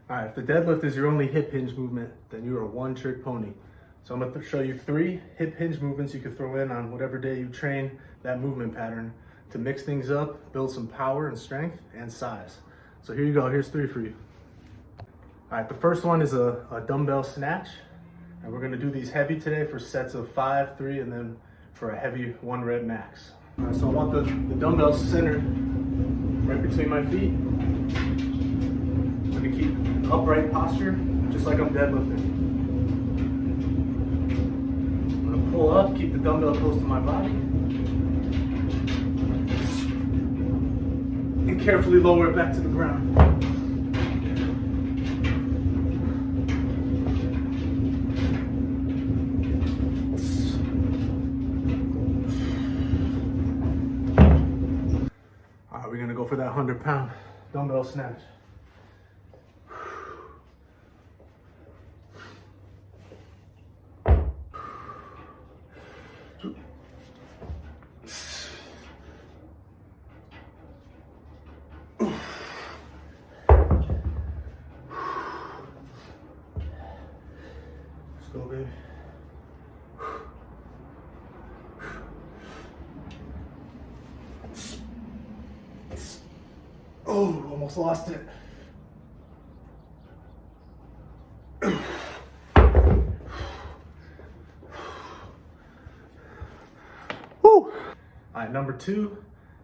All right, if the deadlift is your only hip hinge movement, then you're a one-trick pony. So I'm gonna show you 3 hip hinge movements you can throw in on whatever day you train that movement pattern to mix things up, build some power and strength and size. So here you go, here's 3 for you. All right, the first one is a dumbbell snatch. And we're gonna do these heavy today for sets of 5, 3, and then for a heavy 1 rep max. All right, so I want the dumbbells centered right between my feet. I'm gonna keep an upright posture, just like I'm deadlifting. I'm gonna pull up, keep the dumbbell close to my body. And carefully lower it back to the ground. All right, we're gonna go for that 100-pound dumbbell snatch. Let's go, baby. Oh, almost lost it. Woo. All right, number 2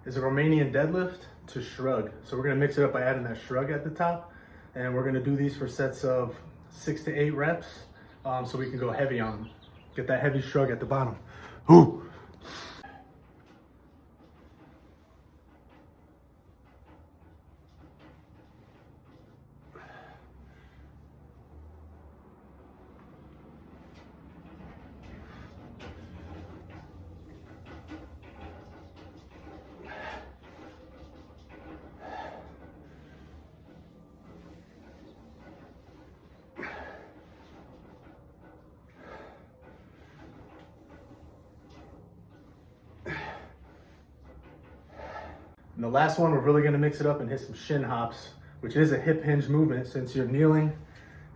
is a Romanian deadlift to shrug. So we're gonna mix it up by adding that shrug at the top. And we're gonna do these for sets of 6 to 8 reps so we can go heavy on them. Get that heavy shrug at the bottom. Ooh. And the last one, we're really gonna mix it up and hit some shin hops, which is a hip hinge movement since you're kneeling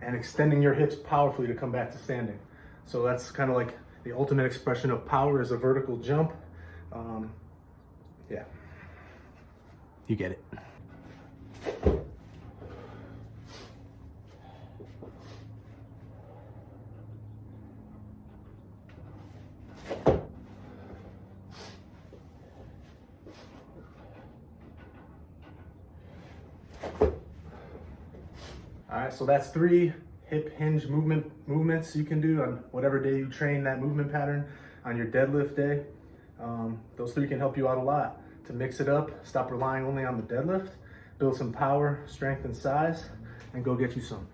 and extending your hips powerfully to come back to standing. So that's kind of like the ultimate expression of power is a vertical jump. Yeah, you get it. All right, so that's 3 hip hinge movements you can do on whatever day you train that movement pattern on your deadlift day. Those 3 can help you out a lot to mix it up, stop relying only on the deadlift, build some power, strength, and size, and go get you some.